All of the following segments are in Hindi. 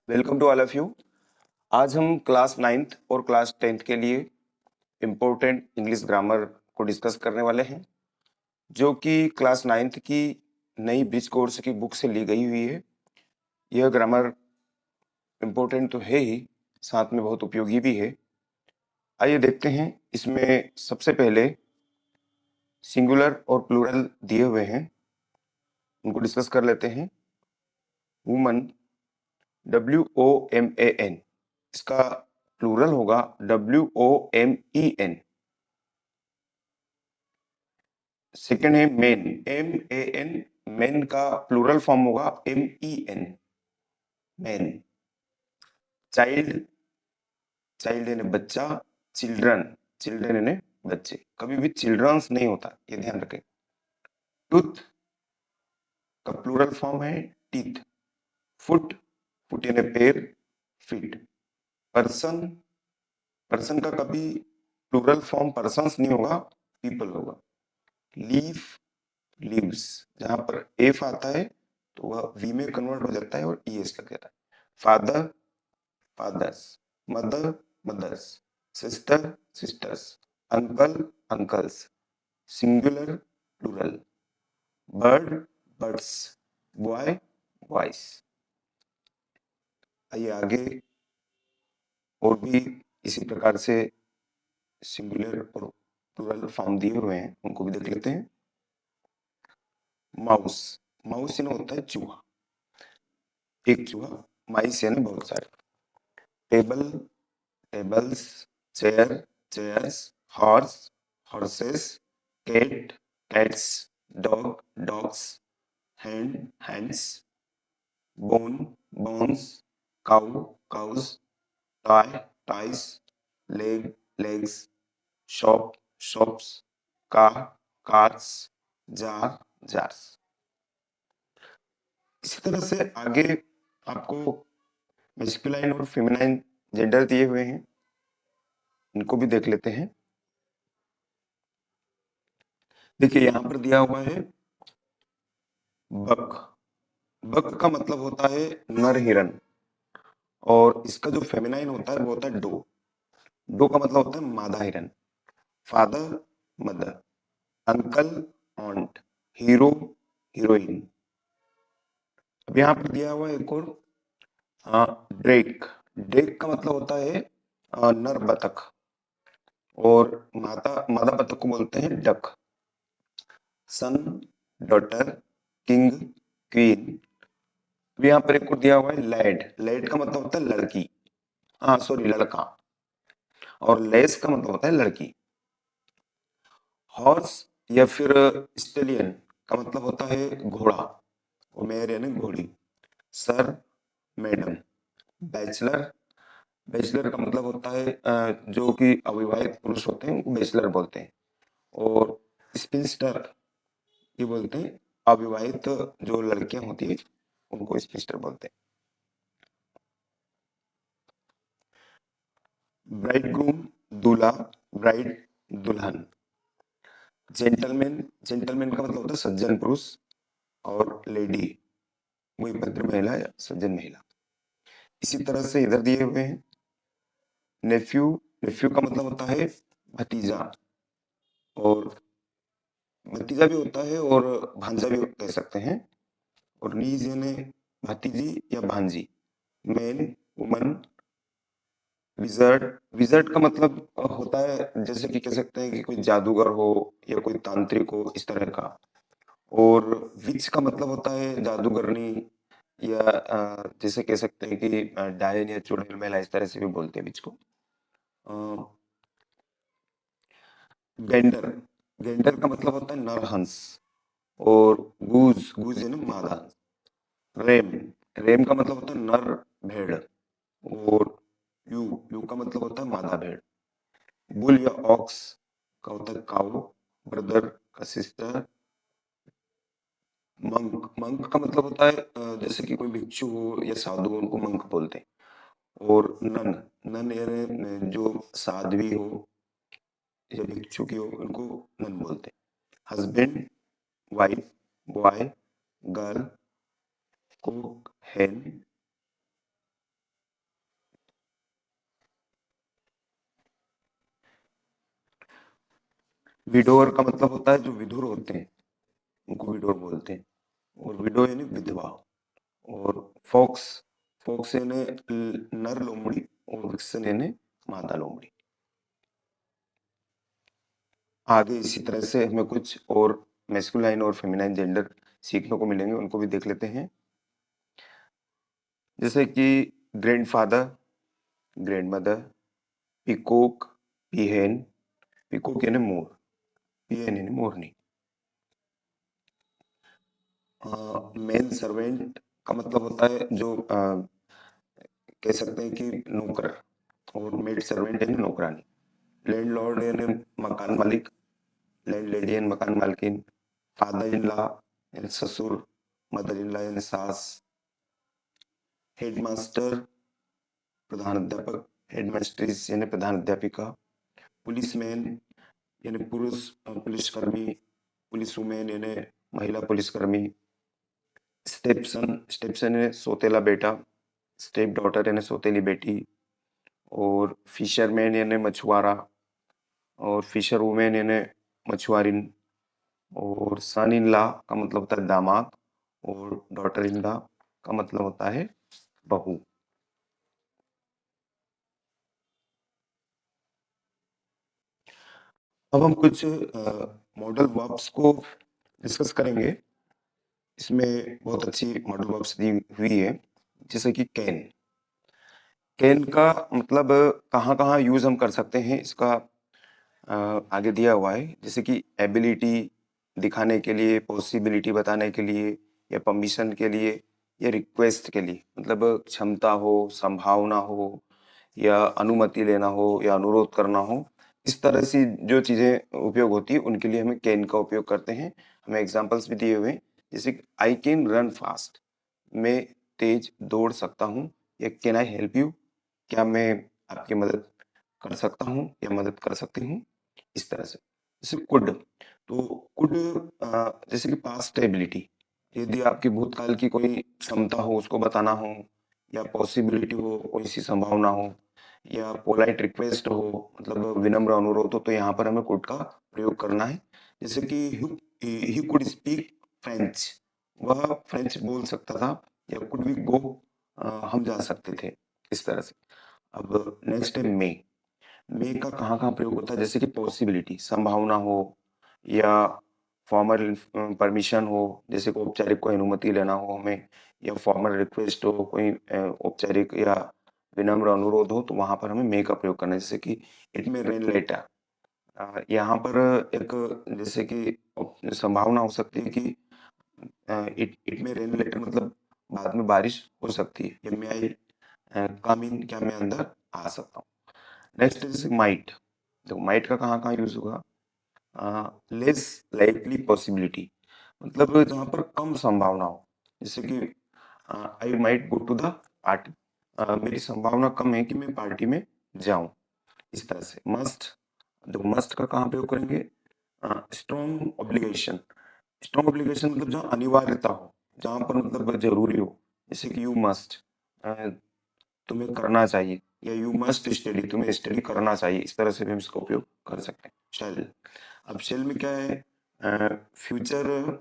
Welcome to all of you. आज हम क्लास 9th और क्लास 10th के लिए इम्पोर्टेंट इंग्लिश ग्रामर को डिस्कस करने वाले हैं, जो कि क्लास 9th की नई ब्रिज कोर्स की बुक से ली गई हुई है। यह ग्रामर इम्पोर्टेंट तो है ही, साथ में बहुत उपयोगी भी है। आइए देखते हैं। इसमें सबसे पहले सिंगुलर और प्लूरल दिए हुए हैं, उनको डिस्कस कर लेते हैं। वुमन, WOMAN, इसका प्लूरल होगा WOMEN। सेकेंड है मेन, MAN, मेन का प्लूरल फॉर्म होगा MEN, मैन। चाइल्ड, चाइल्ड यानी बच्चा। चिल्ड्रन, चिल्ड्रन यानी बच्चे, कभी भी चिल्ड्रंस नहीं होता, ये ध्यान रखें। टूथ का प्लूरल फॉर्म है टीथ। फुट, फुट यानी पैर, फीट। पर्सन, पर्सन का कभी प्लूरल फॉर्म पर्सन्स नहीं होगा, पीपल होगा। लीफ, लीव्स, जहां पर एफ आता है तो वह वी में कन्वर्ट हो जाता है और ईएस लग जाता है। Father, fathers. Mother, mothers. Sister, sisters. Uncle, uncles. Singular, plural. Bird, birds. Boy, boys. आइए आगे और भी इसी प्रकार से सिंगुलर और प्लूरल फॉर्म दिए हुए हैं, उनको भी देख लेते हैं। माउस, माउस यानी होता है चूहा, एक चूहा। माइस यानी बहुत सारे। Table, tables. Chair, chairs. Horse, horses. Cat, cats. Dog, dogs. Hand, hands. Bone, bones. Cow, cows. Tie, ties. Leg, legs. Shop, shops. Car, cars. Jar, jars. इसी तरह से आगे आपको मैस्कुलाइन और फेमिनाइन जेंडर दिए हुए हैं, इनको भी देख लेते हैं। देखिए यहां पर दिया हुआ है बक। बक का मतलब होता है नर हिरन, और इसका जो फेमिनाइन होता है वो होता है डो। डो का मतलब होता है मादा हिरन। Father, mother. Uncle, ऑन्ट। Hero, heroine. अब यहाँ पर दिया हुआ है एक और ड्रेक। ड्रेक का मतलब होता है नर बतख, और मादा बतख को बोलते हैं डक। सन, डॉटर। King, queen. यहाँ पर एक और दिया हुआ है लैड। लैड का मतलब होता है लड़की, हाँ सॉरी लड़का, और लेस का मतलब होता है लड़की। हॉर्स या फिर स्टेलियन का मतलब होता है घोड़ा, और मेयर यानी घोड़ी। Sir, madam. बैचलर, बैचलर का मतलब होता है जो कि अविवाहित पुरुष होते हैं उनको बैचलर बोलते हैं। और स्पिंस्टर ये बोलते हैं अविवाहित जो लड़कियां होती है उनको स्पिंस्टर बोलते हैं। ब्राइडग्रूम, दूल्हा। ब्राइड, दुल्हन। जेंटलमैन, जेंटलमैन का मतलब होता है सज्जन पुरुष, और लेडी वही भद्र महिला या सज्जन महिला। इसी तरह से इधर दिए हुए हैं नेफ्यू। नेफ्यू का मतलब होता है भतीजा, और भतीजा भी होता है और भांजा भी कह सकते हैं। और नीज यानी भतीजी या भांजी। Man, woman. विजर्ड, विजर्ड का मतलब होता है जैसे कि कह सकते हैं कि कोई जादूगर हो या कोई तांत्रिक हो, इस तरह का। और विच का मतलब होता है जादूगरनी, या जैसे कह सकते हैं कि डायन या चुड़ैल महिला, इस तरह से भी बोलते हैं विच को। गेंडर, गेंडर का मतलब होता है नरहंस। और गूज, गूज यानी मादा। रेम, रेम का मतलब होता है नर भेड़। और यू, यू का मतलब होता है मादा भेड़। बुल या ऑक्स का होता है काऊ। ब्रदर का सिस्टर। मंक, मंक का मतलब होता है जैसे कि कोई भिक्षु हो या साधु हो, उनको मंक बोलते हैं। और नन, नन यानी जो साध्वी हो या भिक्षु की हो, उनको नन बोलते हैं। Husband, wife, boy, girl, cook, hen, widower का मतलब होता है जो विधुर होते हैं, उनको विडोर बोलते हैं। और विडो यानी विधवा। और फॉक्स, फॉक्स यानी नर लोमड़ी, और विक्सन यानी मादा लोमड़ी। आगे इसी तरह से हमें कुछ और मैस्कुलाइन और फेमिनाइन जेंडर सीखने को मिलेंगे, उनको भी देख लेते हैं। जैसे कि ग्रैंडफादर, ग्रैंडमदर, पीकॉक, पीहेन, पीकॉक यानी मोर, पीहेन यानी मोरनी। मेन सर्वेंट का मतलब होता है जो कह सकते हैं कि नौकर, और मेड सर्वेंट यानी नौकरानी। लैंडलॉर्ड यानी मकान मालिक, लैंडलेडी यानी मकान मालकिन, फादर इन लॉ यानी ससुर, मदर इन लॉ यानी सास, हेडमास्टर प्रधान अध्यापक, हेडमास्ट्रेस यानी प्रधान अध्यापिका, पुलिसमैन यानी पुरुष पुलिसकर्मी, पुलिस वुमेन यानी महिला पुलिसकर्मी, स्टेपसन, स्टेपसन यानी सौतेला बेटा, स्टेप डॉटर यानी सौतेली बेटी, और फिशरमैन यानी मछुआरा, और फिशर वुमेन यानी मछुआरिन, और सन इन लॉ का मतलब होता है दामाद, और डॉटर इन लॉ का मतलब होता है बहू। अब हम कुछ मॉडल वर्ब्स को डिस्कस करेंगे। इसमें बहुत अच्छी मॉडल वर्ब्स दी हुई है, जैसे कि कैन का मतलब कहाँ कहाँ यूज हम कर सकते हैं, इसका आगे दिया हुआ है। जैसे कि एबिलिटी दिखाने के लिए, पॉसिबिलिटी बताने के लिए, या परमिशन के लिए, या रिक्वेस्ट के लिए, मतलब क्षमता हो, संभावना हो, या अनुमति लेना हो, या अनुरोध करना हो, इस तरह से जो चीजें उपयोग होती है उनके लिए हमें कैन का उपयोग करते हैं। हमें एग्जांपल्स भी दिए हुए हैं, जैसे आई कैन रन फास्ट, मैं तेज दौड़ सकता हूँ, या कैन आई हेल्प यू, क्या मैं आपकी मदद कर सकता हूँ या मदद कर सकती हूँ, इस तरह से। जैसे कुड, तो कुड जैसे कि पास्ट एबिलिटी, यदि आपकी भूतकाल की कोई क्षमता हो उसको बताना हो, या पॉसिबिलिटी हो, कोई सी संभावना हो, या पोलाइट रिक्वेस्ट हो, मतलब विनम्र अनुरोध हो, तो यहाँ पर हमें कुड का प्रयोग करना है। जैसे कि ही कुड स्पीक फ्रेंच, वह फ्रेंच बोल सकता था, या कुड वी गो, हम जा सकते थे, इस तरह से। अब नेक्स्ट है मे का कहाँ कहाँ प्रयोग होता है, जैसे कि पॉसिबिलिटी, संभावना हो, या फॉर्मल परमिशन हो, जैसे को औपचारिक कोई अनुमति लेना हो हमें, या फॉर्मल रिक्वेस्ट हो, कोई औपचारिक या विनम्र अनुरोध हो, तो वहां पर हमें मे का प्रयोग करना है। जैसे कि इट में रेन लेटर, यहाँ पर एक जैसे कि संभावना हो सकती है कि इट में रेन लेटर मतलब बाद में बारिश हो सकती है, या मे आई कम इन, क्या मैं अंदर आ सकता हूँ। नेक्स्ट जैसे माइट, देखो माइट का कहाँ कहाँ यूज होगा, लेस लाइकली पॉसिबिलिटी, मतलब जहाँ पर कम संभावना हो, जैसे कि I might go to the party, मेरी संभावना कम है कि मैं पार्टी में जाऊं, इस तरह से। मस्ट, देखो मस्ट का कहाँ प्रयोग करेंगे, स्ट्रॉन्ग ऑब्लिगेशन, स्ट्रॉन्ग ऑब्लिगेशन मतलब जहाँ अनिवार्यता हो, जहाँ पर मतलब जरूरी हो, जैसे कि यू मस्ट, तुम्हें करना चाहिए, या यू मस्ट स्टडी, तुम्हें स्टडी करना चाहिए, इस तरह से भी हम इसका उपयोग कर सकते हैं। शेल, अब शेल में क्या है, फ्यूचर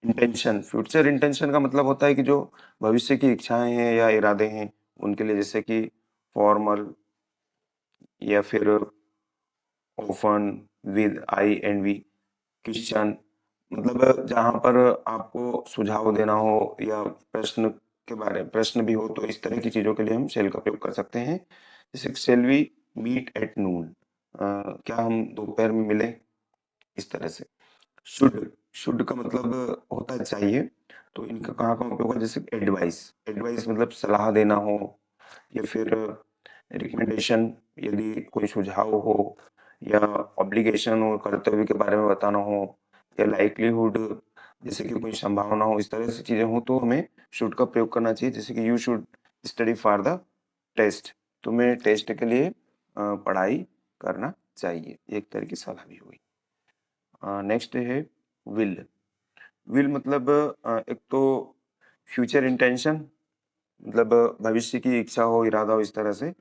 इंटेंशन, फ्यूचर इंटेंशन का मतलब होता है कि जो भविष्य की इच्छाएं हैं या इरादे हैं उनके लिए, जैसे कि फॉर्मल, या फिर often, with I and we, question, मतलब जहां पर आपको सुझाव देना हो, या प्रश्न के बारे, प्रश्न भी हो, तो इस तरह की चीजों के लिए हम शेल का प्रयोग कर सकते हैं। जैसे shall we meet at noon, क्या हम दोपहर में मिले, इस तरह से। शुड, शुड का मतलब होता है चाहिए, तो इनका कहाँ कहाँ उपयोग है, जैसे एडवाइस, एडवाइस मतलब सलाह देना हो, या फिर रिकमेंडेशन, यदि कोई सुझाव हो, या ऑब्लिगेशन हो, कर्तव्य के बारे में बताना हो, या लाइक्लीहुड, जैसे कि कोई संभावना हो, इस तरह से चीजें हो, तो हमें शुड का प्रयोग करना चाहिए। जैसे कि you should study for the test, तुम्हें टेस्ट के लिए पढ़ाई करना चाहिए, एक तरह की सलाह भी हुई। नेक्स्ट है विल, विल मतलब एक तो फ्यूचर इंटेंशन, मतलब भविष्य की इच्छा हो, इरादा हो, इस तरह से,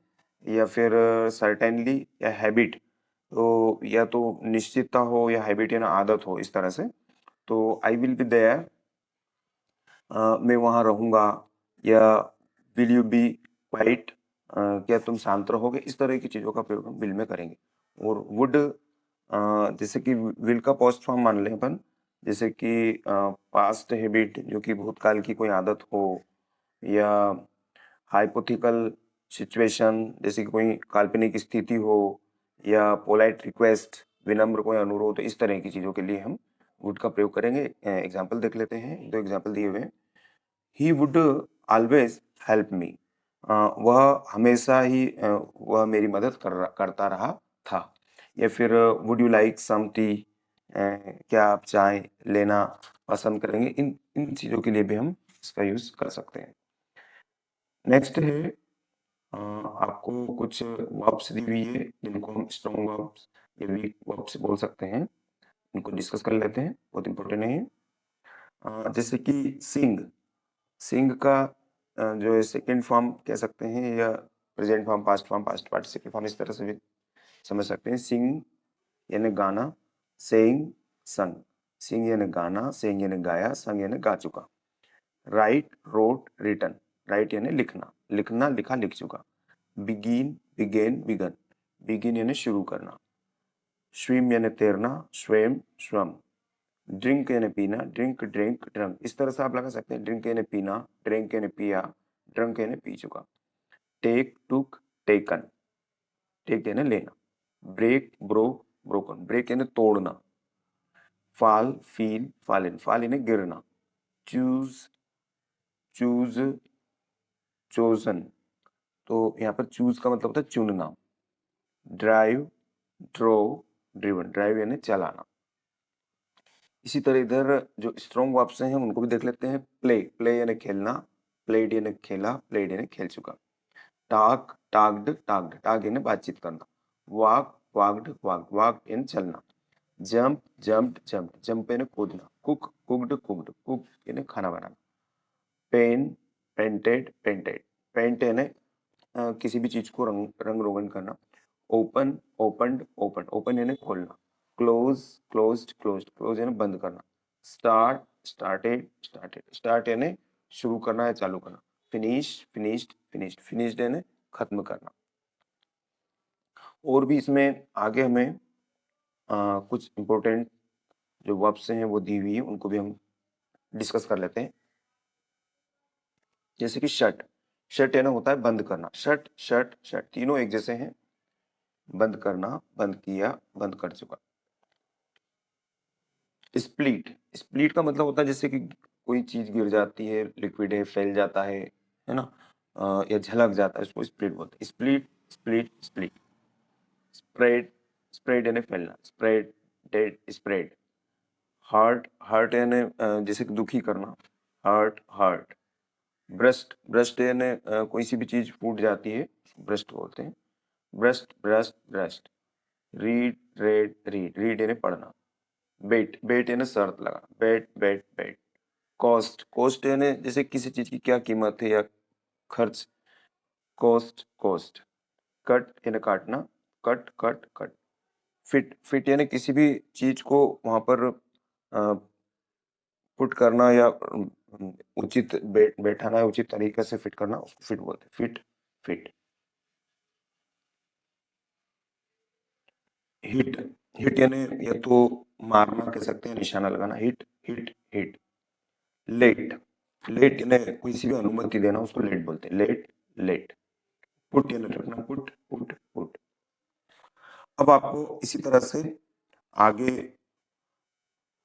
या फिर सर्टेनली, या हैबिट, तो या तो निश्चितता हो या हैबिट यानी आदत हो, इस तरह से। तो आई विल बी देयर, मैं वहाँ रहूँगा, या विल यू बी क्वाइट, क्या तुम शांत रहोगे, इस तरह की चीज़ों का प्रयोग हम विल में करेंगे। और वुड, जैसे कि विल का पोस्ट फॉर्म मान लें अपन, जैसे कि पास्ट हैबिट जो कि भूतकाल की कोई आदत हो, या हाइपोथिकल सिचुएशन जैसे कि कोई काल्पनिक स्थिति हो, या पोलाइट रिक्वेस्ट विनम्र कोई अनुरोध, इस तरह की चीज़ों के लिए हम वुड का प्रयोग करेंगे। एग्जाम्पल देख लेते हैं, दो एग्जाम्पल दिए हुए हैं। He would always help me, वह हमेशा ही वह मेरी मदद करता रहा था। या फिर would you like some tea, क्या आप चाय लेना पसंद करेंगे, इन इन चीज़ों के लिए भी हम इसका यूज कर सकते हैं। नेक्स्ट है, आपको कुछ वर्ब्स दी हुई है जिनको हम स्ट्रॉन्ग वर्ब्स या वीक वर्ब्स बोल सकते हैं, इनको डिस्कस कर लेते हैं, बहुत इंपॉर्टेंट है। जैसे कि सिंग, सिंग का जो है सेकेंड फॉर्म कह सकते हैं, या present form, past form, past participle form, इस तरह से भी समझ सकते हैं। सिंग यानी गाना, सेइंग संग, सिंग यानी गाना, सेइंग यानी गाया, संग यानी गा चुका। राइट, रोट, रिटन, राइट यानी लिखना, लिखना लिखा लिख चुका। बिगिन, बिगेन, बिगन, बिगिन यानी शुरू करना। स्विम यानी तैरना, स्वेम, स्वम। ड्रिंक यानी पीना, ड्रिंक, ड्रिंक, ड्रंक, इस तरह से आप लगा सकते हैं। ड्रिंक यानी पीना, ड्रिंक यानी पिया, ड्रंक यानी पी चुका। टेक, टुक, टेकन, टेक यानी लेना। ब्रेक, ब्रोक, ब्रोकन, ब्रेक यानी तोड़ना। फॉल, फील, फॉलन, फॉल यानी गिरना। चूज, चूज, चोजन, तो यहाँ पर चूज का मतलब होता है चुनना। ड्राइव, ड्रो, ड्रिवन, ड्राइव यानी चलाना। इसी तरह इधर जो स्ट्रॉन्ग वर्ब्स हैं उनको भी देख लेते हैं। प्ले, प्ले यानी खेलना, प्लेड यानी खेला, प्लेड यानी खेल चुका। टाक, टाक्ड, टाक्ड, टाक यानी बातचीत करना। वॉक, वॉक्ड, वॉक, वॉक यानी चलना। जंप, जंप्ड, जंप्ड, जंप यानी कूदना। कुक, कुक्ड, कुक्ड, कुक यानी खाना बनाना। पेन, पेंटेड, पेंटेड, पेंट यानी किसी भी चीज को रंग रोगन करना। ओपन, ओपनड, ओपन, ओपन यानी खोलना। क्लोज, क्लोज्ड, क्लोज्ड, क्लोज यानी बंद करना। स्टार्ट, स्टार्टेड, स्टार्टेड, स्टार्ट यानी शुरू करना या चालू करना। फिनिश, फिनिश्ड, फिनिश्ड, फिनिश्ड यानी खत्म करना। और भी इसमें आगे हमें कुछ इंपॉर्टेंट जो वर्ब्स हैं वो दी हुई है, उनको भी हम डिस्कस कर लेते हैं। जैसे कि शट, शट यानी होता है बंद करना। शट, शट, शट, तीनों एक जैसे हैं। बंद करना, बंद किया, बंद कर चुका। स्प्लिट, स्प्लिट का मतलब होता है जैसे कि कोई चीज गिर जाती है, लिक्विड है, फैल जाता है ना, या झलक जाता है, उसको स्प्लिट बोलते हैं। Split, split, split. Spread, spread यानी फैलना। Spread, dead, spread. Heart, heart यानी जैसे कि दुखी करना। Heart, heart. ब्रस्ट, ब्रस्ट यानी कोई सी भी चीज फूट जाती है, ब्रस्ट बोलते हैं। Burst, burst, burst. Read, red, read, read यानी पढ़ना। बेट, बेट यानी शर्त लगा। बेट, बेट, बेट। कॉस्ट, कॉस्ट यानी जैसे किसी चीज की क्या कीमत है या खर्च। Cost, cost. कट यानी काटना। Cut, cut, cut. Fit, fit यानी किसी भी चीज को वहां पर पुट करना, या उचित बैठाना है, उचित तरीके से फिट करना, उसको फिट बोलते हैं। Fit, fit. हिट, हिट यानी या तो मारना कह सकते हैं, निशाना लगाना। Hit, hit, hit. Late, late यानी कोई सी भी अनुमति देना, उसको लेट बोलते हैं। Late, late. पुट यानी रखना। Put, put, put. अब आपको इसी तरह से आगे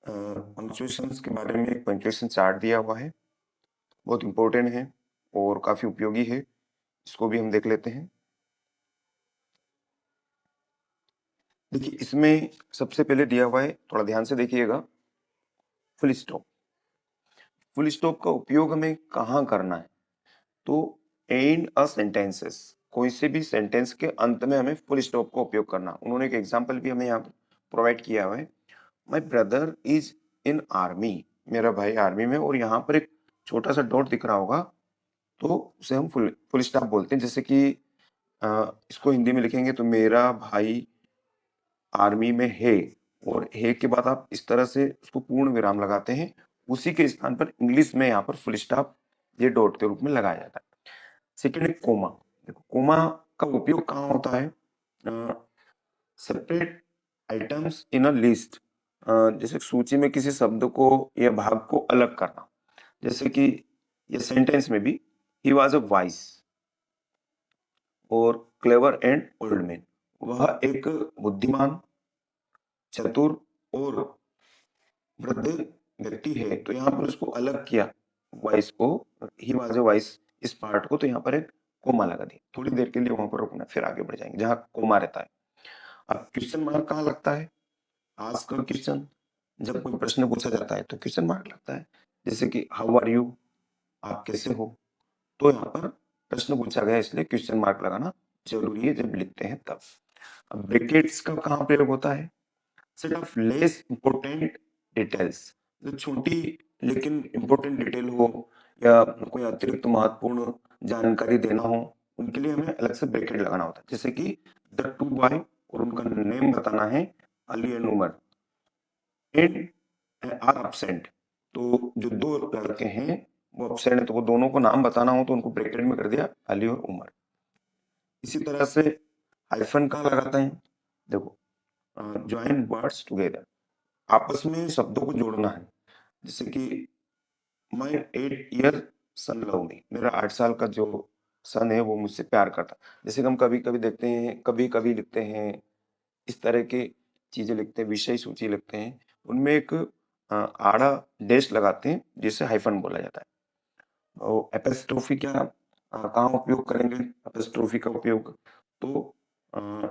पंक्चुएशंस के बारे में एक पंक्चुएशन चार्ट दिया हुआ है, बहुत इंपॉर्टेंट है और काफी उपयोगी है, इसको भी हम देख लेते हैं। देखिए इसमें सबसे पहले दिया हुआ है, थोड़ा ध्यान से देखिएगा, फुल स्टॉप। फुल स्टॉप का उपयोग हमें कहाँ करना है, तो एंड अ सेंटेंसेस, कोई से भी सेंटेंस के अंत में हमें फुल स्टॉप का उपयोग करना। उन्होंने एक एग्जांपल भी हमें यहाँ प्रोवाइड किया हुआ है। My brother is in army, मेरा भाई आर्मी में, और यहाँ पर एक छोटा सा डॉट दिख रहा होगा, तो उसे हम फुल स्टॉप बोलते हैं। जैसे कि इसको हिंदी में लिखेंगे तो मेरा भाई आर्मी में है, और है के बाद आप इस तरह से उसको पूर्ण विराम लगाते हैं, उसी के स्थान पर इंग्लिश में यहाँ पर फुल स्टॉप ये डॉट के रूप में लगाया जाता है। सेकेंड है कोमा। देखो कोमा का उपयोग कहाँ होता है? Separate items in a list, जैसे सूची में किसी शब्द को या भाग को अलग करना, जैसे कि ये सेंटेंस में भी ही वॉज अ वाइस और क्लेवर एंड ओल्ड मैन, वह एक बुद्धिमान, चतुर और वृद्ध व्यक्ति है, तो यहाँ पर उसको अलग किया, वाइस को, ही वॉज अ वाइस, इस पार्ट को, तो यहाँ पर एक कोमा लगा दिया, थोड़ी देर के लिए वहां पर रुकना, फिर आगे बढ़ जाएंगे जहां कोमा रहता है। अब क्वेश्चन मार्क कहाँ लगता है? आस्क अ क्वेश्चन, जब कोई प्रश्न पूछा जाता है तो क्वेश्चन मार्क लगता है, जैसे कि हाउ आर यू, आप कैसे हो, तो यहाँ पर प्रश्न पूछा गया इसलिए क्वेश्चन मार्क लगाना जरूरी है जब लिखते हैं तब। अब ब्रैकेट्स का कहाँ प्रयोग होता है? Set of less important details, जो छोटी लेकिन इंपॉर्टेंट डिटेल हो या कोई अतिरिक्त महत्वपूर्ण जानकारी देना हो, उनके लिए हमें अलग से ब्रैकेट लगाना होता है, जैसे कि द टू बॉय, और उनका नेम बताना है, Ali and Umar, and are absent, तो जो दो लड़के हैं वो एब्सेंट है, तो वो दोनों को नाम बताना हो तो उनको ब्रैकेट में कर दिया, अली और उमर। इसी तरह से हाइफन कहाँ लगाते हैं? देखो, ज्वाइन वर्ड्स टुगेदर, आपस में शब्दों को जोड़ना है, जैसे कि माई 8 ईयर सन लव मी, मेरा 8 साल का जो सन है वो मुझसे प्यार करता, जैसे कि हम कभी कभी देखते हैं, कभी कभी लिखते हैं, इस तरह के चीजें लिखते हैं, विषय सूची लिखते हैं, उनमें एक आड़ा डैश लगाते हैं जिसे हाइफन बोला जाता है। और एपिस्ट्रोफी क्या, कहाँ उपयोग करेंगे एपिस्ट्रोफी का उपयोग? तो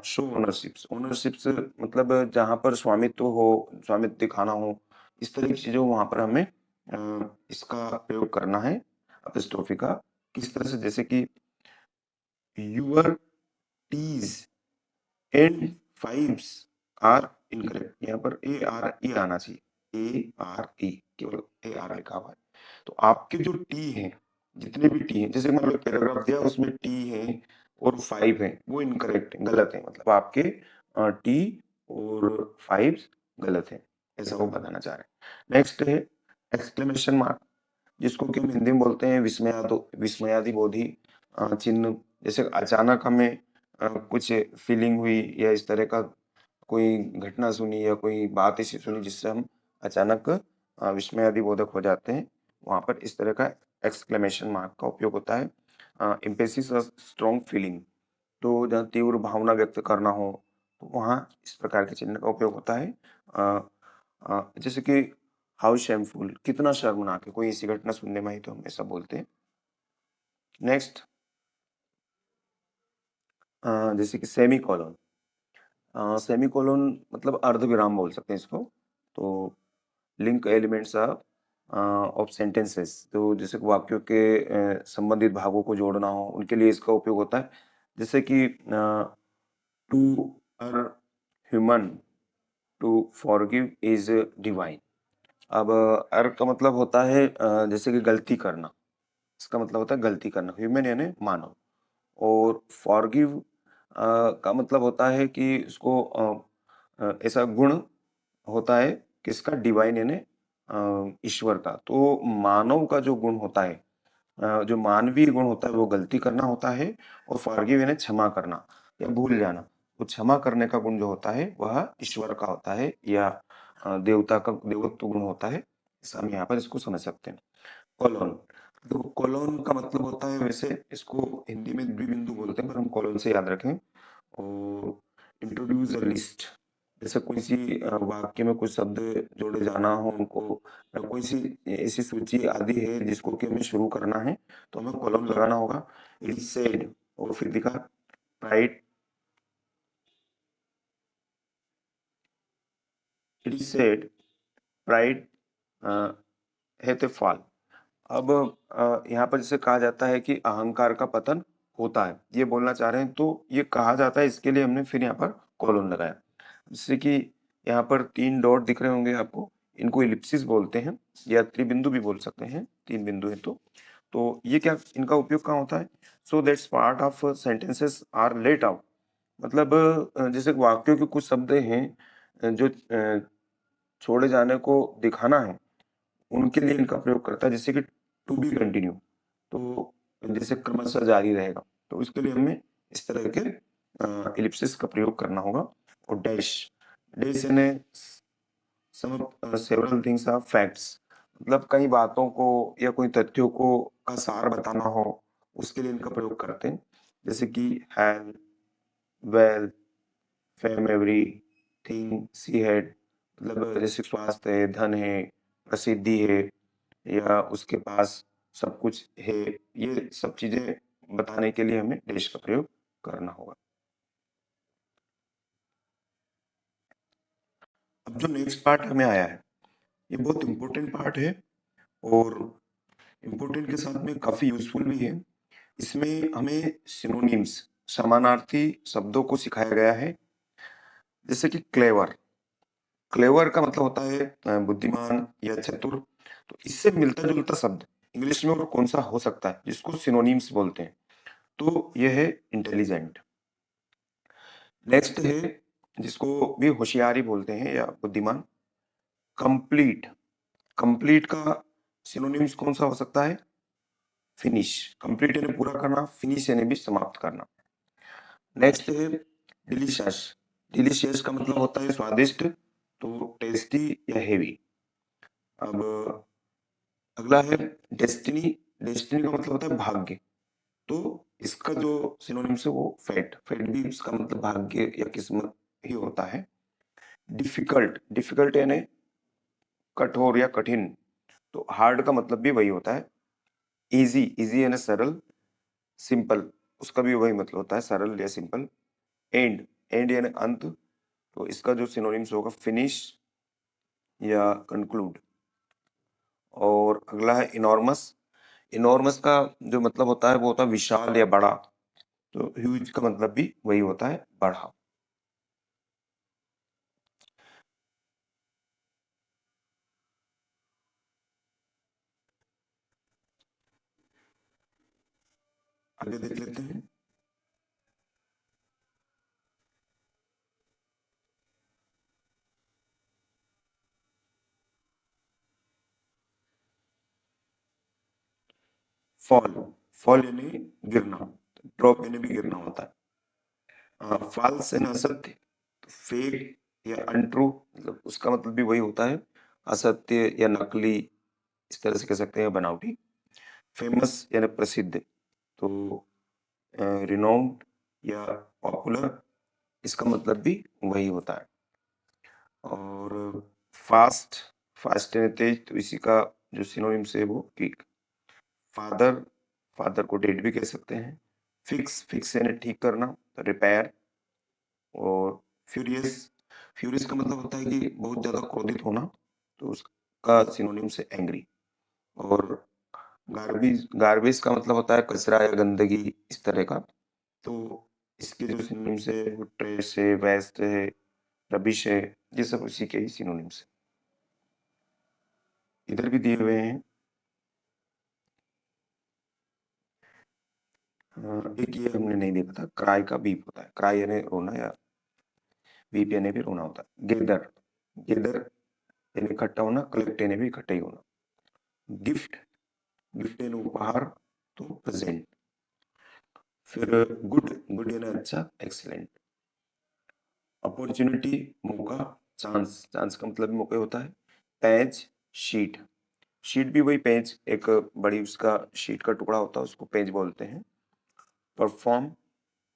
शो ओनरशिप्स, ओनरशिप्स मतलब जहाँ पर स्वामित्व हो, स्वामित्व दिखाना हो, इस तरह की चीजों वहां पर हमें इसका प्रयोग करना है एपिस्ट्रोफी का। किस तरह से? जैसे कि your T's and fives are incorrect, यहाँ पर ए आर ई आना चाहिए, ए आर ई, केवल ए आर लिखा हुआ है। तो आपके जो टी हैं, जितने भी टी हैं, जैसे मान लो पैराग्राफ दिया उसमें टी है और 5 है, वो इनकरेक्ट है, गलत है, मतलब आपके टी और 5 गलत है, ऐसा वो बताना चाह रहे हैं। नेक्स्ट है एक्सक्लेमेशन मार्क, जिसको कि हम हिंदी में बोलते हैं विस्मयादिबोधी चिन्ह, जैसे अचानक हमें कुछ फीलिंग हुई या इस तरह का कोई घटना सुनी या कोई बात ऐसी सुनी जिससे हम अचानक विस्मयादिबोधक हो जाते हैं, वहां पर इस तरह का एक्सक्लेमेशन मार्क का उपयोग होता है। इम्पेसिस स्ट्रॉन्ग फीलिंग, तो जहाँ तीव्र भावना व्यक्त करना हो तो वहाँ इस प्रकार के चिन्ह का उपयोग होता है। जैसे कि हाउ शेमफुल, कितना शर्मनाक है, कोई ऐसी घटना सुनने में ही तो हम ऐसा बोलते हैं। नेक्स्ट जैसे कि सेमी कॉलन, सेमी कॉलन मतलब अर्ध विराम बोल सकते हैं इसको। तो लिंक एलिमेंट्स ऑफ सेंटेंसेस, तो जैसे कि वाक्यों के संबंधित भागों को जोड़ना हो उनके लिए इसका उपयोग होता है, जैसे कि to err human to forgive is divine. अब अर का मतलब होता है जैसे कि गलती करना, इसका मतलब होता है गलती करना, ह्यूमन यानी मानव, और फॉरगिव का मतलब होता है कि उसको ऐसा गुण होता है किसका, डिवाइन यानी ईश्वर का। तो मानव का जो गुण होता है, जो मानवीय गुण होता है वो गलती करना होता है, और फॉरगिव यानी क्षमा करना या भूल जाना, तो क्षमा करने का गुण जो होता है वह ईश्वर का होता है, या देवता का देवत्व गुण होता है, ऐसा हम यहाँ पर इसको समझ सकते हैं। कॉलोन, तो कॉलोन का मतलब होता है, वैसे इसको हिंदी में द्विबिंदु बोलते हैं पर हम कॉलोन से याद रखें। और इंट्रोड्यूस अ लिस्ट, जैसे कोई सी वाक्य में कुछ शब्द जोड़े जाना हो उनको, या कोई सी ऐसी सूची आदि है जिसको कि हमें शुरू करना है, तो हमें कॉलम लगाना होगा। इट सेड, और फिर दिखा pride, it is said pride है तो फॉल। अब यहाँ पर जैसे कहा जाता है कि अहंकार का पतन होता है, ये बोलना चाह रहे हैं, तो ये कहा जाता है, इसके लिए हमने फिर यहाँ पर कॉलन लगाया, जैसे कि यहाँ पर 3 डॉट दिख रहे होंगे आपको, इनको इलिप्सिस बोलते हैं या त्रिबिंदु भी बोल सकते हैं, 3 बिंदु है तो ये क्या, इनका उपयोग कहाँ होता है? So that's part of sentences are let out मतलब जैसे वाक्यों के कुछ शब्द हैं जो छोड़े जाने को दिखाना है, उनके लिए इनका प्रयोग करता है, जैसे कि टू बी कंटिन्यू, तो जैसे क्रमशः जारी रहेगा, तो इसके लिए हमें इस तरह के इलिप्सिस का प्रयोग करना होगा। और डैश, डैश यानी सेवरल थिंग्स आर फैक्ट्स, मतलब कई बातों को या कोई तथ्यों को का सार बताना हो, उसके लिए इनका प्रयोग करते हैं, जैसे कि have, well, fame, every thing, she had, मतलब जैसे स्वास्थ्य है, धन है, प्रसिद्धि है, या उसके पास सब कुछ है, ये सब चीजें बताने के लिए हमें डैश का प्रयोग करना होगा। अब जो नेक्स्ट पार्ट हमें आया है, ये बहुत इंपॉर्टेंट पार्ट है, और इम्पोर्टेंट के साथ में काफी यूजफुल भी है। इसमें हमें सिनोनिम्स, समानार्थी शब्दों को सिखाया गया है, जैसे कि क्लेवर। क्लेवर का मतलब होता है बुद्धिमान या चतुर, तो इससे मिलता जुलता शब्द इंग्लिश में और कौन सा हो सकता है जिसको सिनोनिम्स बोलते हैं, तो यह है इंटेलिजेंट। नेक्स्ट है जिसको भी होशियारी बोलते हैं या बुद्धिमान, कंप्लीट। कंप्लीट का सिनोनिम्स कौन सा हो सकता है? फिनिश। कंप्लीट यानी पूरा करना, फिनिश यानी भी समाप्त करना। नेक्स्ट है डिलीशियस। डिलीशियस का मतलब होता है स्वादिष्ट, तो टेस्टी या हेवी। अब अगला है डेस्टिनी। डेस्टिनी का मतलब होता है भाग्य, तो इसका जो सिनोनिम्स है वो फेट। फेट भी इसका मतलब भाग्य या किस्मत ही होता है। डिफिकल्ट, डिफिकल्ट यानी कठोर या कठिन, तो हार्ड का मतलब भी वही होता है। इजी, इजी यानी सरल। सिंपल, उसका भी वही मतलब होता है, सरल या सिंपल। एंड, एंड यानी अंत, तो इसका जो सिनोनिम्स होगा फिनिश या कंक्लूड। और अगला है इनॉर्मस। इनॉर्मस का जो मतलब होता है वो होता है विशाल या बड़ा, तो ह्यूज का मतलब भी वही होता है, बड़ा। आगे देख लेते हैं। फॉल, फॉल यानी गिरना, ड्रॉप यानी भी गिरना होता है। फॉल्स यानी असत्य, फेक या अनट्रू, मतलब उसका मतलब भी वही होता है, असत्य या नकली, इस तरह से कह सकते हैं, बनावटी। फेमस यानी प्रसिद्ध, तो रिनाउंड या पॉपुलर, इसका मतलब भी वही होता है। और फास्ट, फास्ट यानी तेज, तो इसी का जो सिनोनिम्स है वो क्विक। फादर, फादर को डेड भी कह सकते हैं। फिक्स, फिक्स यानी ठीक करना, रिपेयर। और फ्यूरियस, फ्यूरियस का मतलब होता है कि बहुत ज्यादा क्रोधित होना, तो उसका सिनोनिम्स है एंग्री। और गार्बेज, गार्बेज का मतलब होता है कचरा या गंदगी, इस तरह का, तो इसके जो सिनोनिम्स है वो ट्रेश है, वेस्ट है, रबिश है, ये सब उसी के ही सिनोनिम्स है। इधर भी दिए हुए हैं। एक ये हमने नहीं देखा था, क्राई का बीप होता है, क्राई यानी रोना, या बीप यानी भी रोना होता है। गेदर, गेदर यानी इकट्ठा होना, कलेक्ट यानी भी इकट्ठा ही होना। गिफ्ट, गिफ्ट यानी उपहार, तो प्रेजेंट। फिर गुड, गुड यानी अच्छा, एक्सीलेंट। अपॉर्चुनिटी, मौका, चांस, चांस का मतलब भी मौका होता है। पेज, शीट, शीट भी वही पेज, एक बड़ी उसका शीट का टुकड़ा होता है, उसको पेज बोलते हैं। परफॉर्म,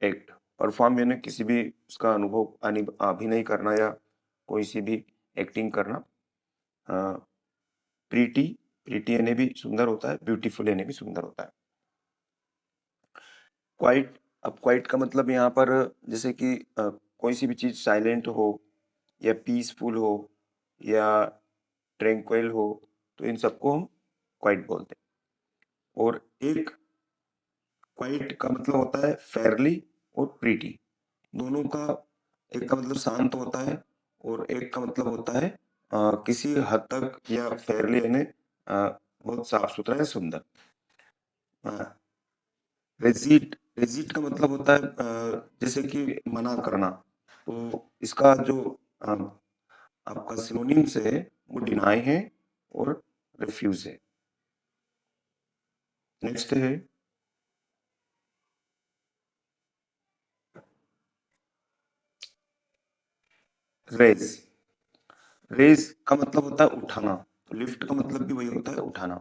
एक्ट, परफॉर्म यानी किसी भी उसका अनुभव अभिनय करना या कोई सी भी एक्टिंग करना। प्रीटी, प्रीटी यानी भी सुंदर होता है, ब्यूटीफुल यानी भी सुंदर होता है। क्वाइट, अब क्वाइट का मतलब यहाँ पर जैसे कि कोई सी भी चीज साइलेंट हो, या पीसफुल हो, या ट्रैंक्विल हो, तो इन सबको हम क्वाइट बोलते हैं। और एक क्वाइट का मतलब होता है फेयरली और प्रीटी, दोनों का, एक का मतलब शांत होता है, और एक का मतलब होता है किसी हद तक, या फेयरली यानी बहुत साफ सुथरा या सुंदर। रेजिड, रेजिट का मतलब होता है जैसे कि मना करना। तो इसका जो आपका सिनोनिम्स है वो डिनाई है और रिफ्यूज है। नेक्स्ट है रेज। रेज का मतलब होता है उठाना, तो लिफ्ट का मतलब भी वही होता है, उठाना।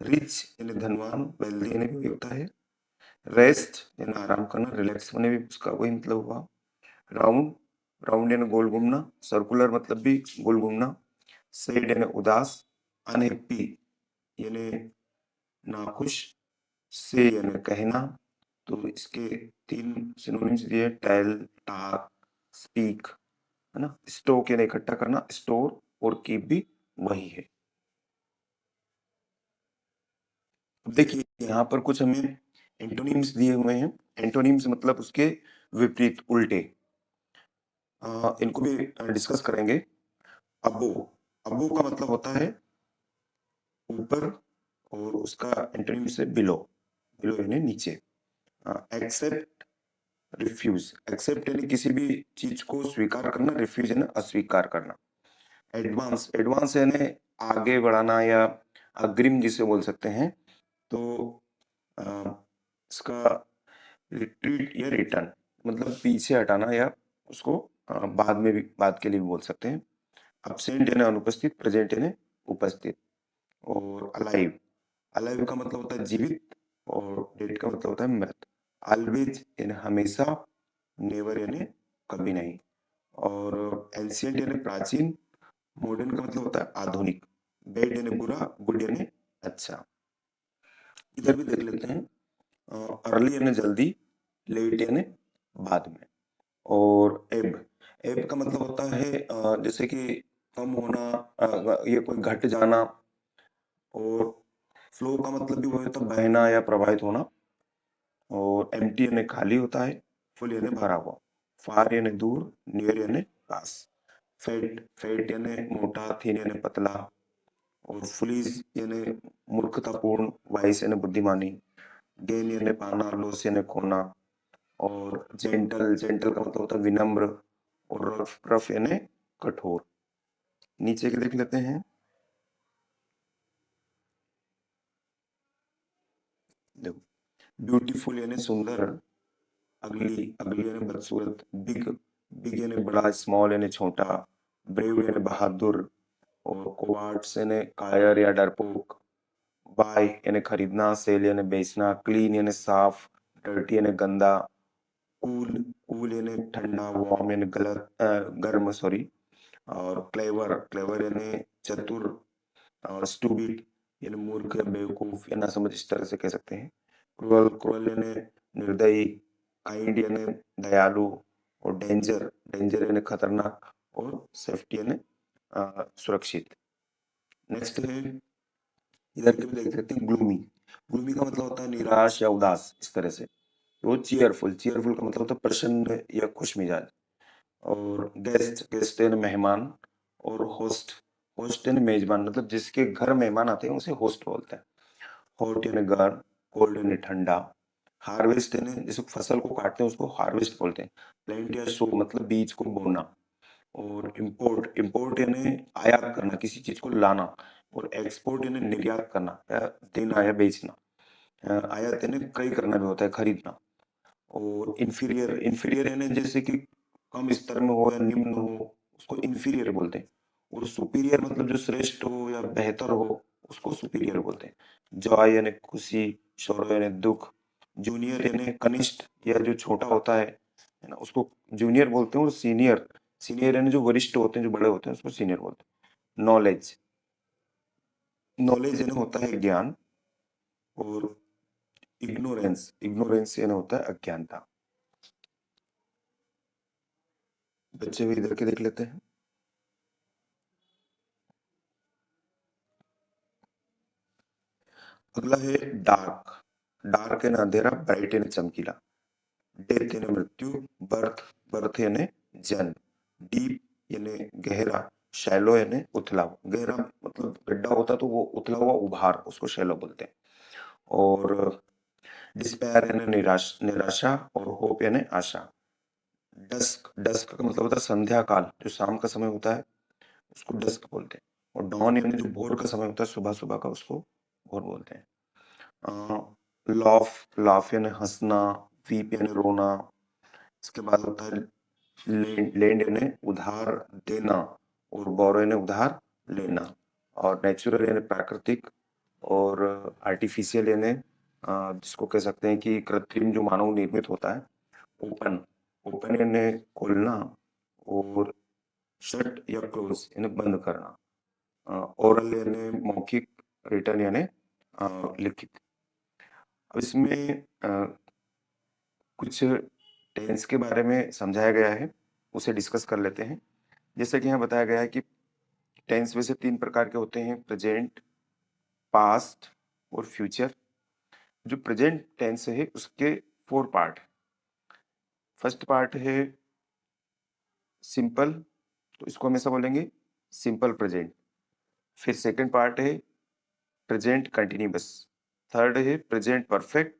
रिच यानी धनवान, वेल्दी यानी भी वही होता है। रेस्ट यानी आराम करना, रिलैक्स होने भी उसका वही मतलब हुआ। राउंड, राउंड यानी गोल घूमना, सर्कुलर मतलब भी गोल घूमना। सैड यानी उदास, अनहैप्पी यानी नाखुश, से यानी कहना। तो इसके तीन सिनोनिम्स दिए, टेल, टॉक, स्पीक, है ना। स्टोक यानी इकट्ठा करना, स्टोर और कीप भी वही है। अब देखिए यहाँ पर कुछ हमें एंटोनिम्स दिए हुए हैं। एंटोनिम्स मतलब उसके विपरीत, उल्टे। इनको भी डिस्कस करेंगे। अबो, अबो का मतलब होता है ऊपर, और उसका एंटोनिम्स है बिलो, बिलो यानी नीचे। एक्सेप्ट, रिफ्यूज, एक्सेप्ट यानी किसी भी चीज को स्वीकार करना, रिफ्यूज यानी अस्वीकार करना। एडवांस, एडवांस यानी आगे बढ़ाना या अग्रिम जिसे बोल सकते हैं। तो अ, इसका रिट्रीट या रिटर्न मतलब पीछे हटाना, या उसको बाद में भी, बाद के लिए भी बोल सकते हैं। अब्सेंट यानी अनुपस्थित, प्रेजेंट यानी उपस्थित। और अलाइव, अलाइव का मतलब होता है जीवित, और डेड का मतलब होता है मृत। ऑलवेज यानी हमेशा, नेवर यानी कभी नहीं। और एंशियंट यानी प्राचीन, मॉडर्न का मतलब होता है आधुनिक। बैड यानी बुरा, गुड यानी अच्छा। इधर भी देख लेते हैं। अर्ली यानी जल्दी, लेट यानी बाद में। और एब, एब का मतलब होता है जैसे कि कम होना, ये कोई घट जाना। और फ्लो का मतलब भी वही होता है, बहना या प्रवाहित होना। और एम्प्टी यानी खाली होता है, फुल यानी भरा हुआ। फार यानी दूर, नियर यानी पास। फैट, फैट यानी मोटा, थिन यानी पतला। और फुलीज यानी मूर्खतापूर्ण, वाइस यानी बुद्धिमानी। गेन यानी पाना, लॉस यानी खोना। और जेंटल, जेंटल का मतलब होता है विनम्र। और रफ, रफ यानी कठोर। नीचे के देख लेते हैं। देखो, ब्यूटीफुल यानी सुंदर, अगली, अगली यानी बदसूरत। बिग, बिग यानी बड़ा, स्मॉल यानी छोटा। ब्रेव यानी बहादुर। और कोवार्ड्स यानी कायर या डरपोक। बाय यानी खरीदना, सेल यानी बेचना। क्लीन यानी साफ, डर्टी यानी गंदा। कूल, कूल यानी ठंडा, वार्म यानी गलत, गर्म सॉरी। और क्लेवर, क्लेवर यानी चतुर। और स्टूपिड यानी मूर्ख या बेवकूफ या नासमझ, इस तरह से कह सकते हैं। क्रूअल, क्रूअल यानी निर्दयी। काइंड यानी दयालु। और डेंजर, डेंजर यानी खतरनाक। और सेफ्टी यानी सुरक्षित। नेक्स्ट है, इधर के भी देख सकते हैं, ग्लूमी। ग्लूमी का मतलब होता है निराश या उदास, इस तरह से। वो चीयरफुल, चीयरफुल का मतलब होता है प्रसन्न या खुश मिजाज। और गेस्ट, गेस्ट यानी मेहमान। और होस्ट, होस्ट यानी मेजबान, मतलब जिसके घर मेहमान आते हैं उसे होस्ट बोलते हैं। हॉट यानी गर्म, कोल्ड यानी ठंडा। हार्वेस्ट यानी जिस फसल को काटते हैं उसको हार्वेस्ट बोलते हैं। प्लांट या शो मतलब बीज को बोना। और इम्पोर्ट, इम्पोर्ट यानी आयात करना, किसी चीज को लाना। और एक्सपोर्ट यानी निर्यात करना या देना या बेचना। आयात यानी क्रय करना भी होता है, खरीदना। और इंफीरियर, इंफीरियर यानी जैसे कि कम स्तर में हो या निम्न हो, उसको इंफीरियर बोलते हैं। और सुपीरियर मतलब जो श्रेष्ठ हो या बेहतर हो, उसको सुपीरियर बोलते हैं। जॉय यानी खुशी, सौरो यानी दुख। जूनियर यानी कनिष्ठ या जो छोटा होता है ना, उसको जूनियर बोलते हैं। और सीनियर, सीनियर यानी जो वरिष्ठ होते हैं, जो बड़े होते हैं, उसको सीनियर बोलते हैं। नॉलेज, नॉलेज यानी होता है ज्ञान। और इग्नोरेंस, इग्नोरेंस यानी होता है अज्ञानता। बच्चे भी इधर के देख लेते हैं। अगला है डार्क। डार्क यानी अंधेरा, ब्राइट यानी चमकीला। डेथ यानी मृत्यु। बर्थ, बर्थ यानी जन्म। डीप यानी गहरा। शैलो यानी उथला हुआ। गहरा मतलब गड्ढा होता तो वो उथला हुआ उभार, उसको शैलो बोलते हैं। और डिस्पेयर यानी निराशा और होप यानी आशा। डस्क डस्क का मतलब होता है संध्या काल, जो शाम का समय होता है उसको डस्क बोलते हैं। और डॉन यानी जो भोर का समय होता है, सुबह सुबह का, उसको भोर बोलते हैं। लाफ लाफ यानी हंसना, वीप यानी रोना। इसके बाद होता है लेंड यानी उधार देना, और बोरो यानी उधार लेना। और नेचुरल यानी प्राकृतिक, और आर्टिफिशियल यानी जिसको कह सकते हैं कि कृत्रिम, जो मानव निर्मित होता है। ओपन ओपन यानी खोलना, और शट या क्लोज यानी बंद करना। ओरल यानी मौखिक, रिटर्न यानी लिखित। अब इसमें कुछ टेंस के बारे में समझाया गया है, उसे डिस्कस कर लेते हैं। जैसे कि यहाँ बताया गया है कि टेंस वैसे 3 प्रकार के होते हैं: प्रेजेंट, पास्ट और फ्यूचर। जो प्रेजेंट टेंस है उसके 4 पार्ट। फर्स्ट पार्ट है सिंपल, तो इसको हमेशा बोलेंगे सिंपल प्रेजेंट। फिर सेकंड पार्ट है प्रेजेंट कंटिन्यूअस। थर्ड है present perfect,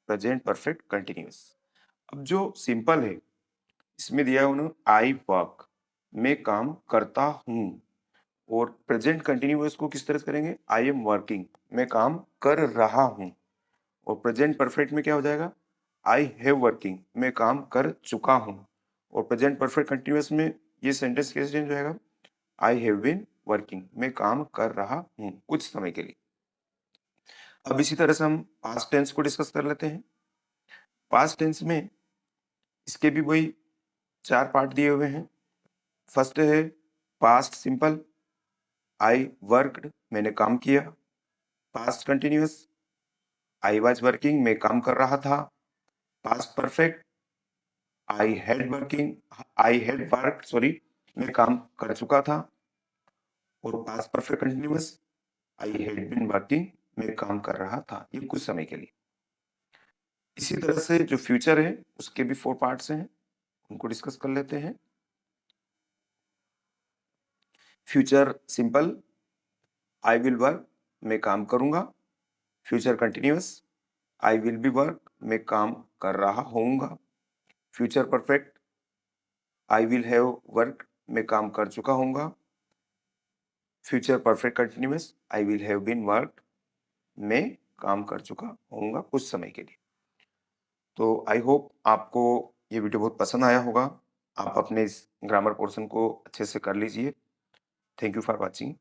present perfect continuous. अब जो सिंपल है, इसमें दिया है उन्होंने आई वर्क, मैं काम करता हूँ। और प्रेजेंट कंटिन्यूअस को किस तरह से करेंगे? आई एम वर्किंग, मैं काम कर रहा हूँ। और प्रेजेंट परफेक्ट में क्या हो जाएगा? आई हैव वर्किंग, मैं काम कर चुका हूँ। और प्रेजेंट परफेक्ट कंटिन्यूअस में ये सेंटेंस कैसे चेंज हो जाएगा? आई हैव बीन वर्किंग, मैं काम कर रहा हूँ कुछ समय के लिए। अब इसी तरह से हम पास्ट टेंस को डिस्कस कर लेते हैं। पास्ट टेंस में इसके भी वही 4 पार्ट दिए हुए हैं। फर्स्ट है पास्ट सिंपल, आई वर्कड, मैंने काम किया। Past continuous, I was working, मैं काम कर रहा था। Past perfect, I had worked, sorry, मैं काम कर चुका था। और past perfect continuous, I had been working, मैं काम कर रहा था, ये कुछ समय के लिए। इसी तरह से जो फ्यूचर है उसके भी 4 पार्ट्स हैं, उनको डिस्कस कर लेते हैं। Future simple, I will work, मैं काम करूंगा। Future continuous, I will be work, मैं काम कर रहा होऊंगा। Future perfect, I will have work, मैं काम कर चुका होऊंगा। Future perfect continuous, I will have been work, मैं काम कर चुका होऊंगा कुछ समय के लिए। तो आई होप आपको ये वीडियो बहुत पसंद आया होगा। आप अपने इस ग्रामर पोर्शन को अच्छे से कर लीजिए। Thank you for watching.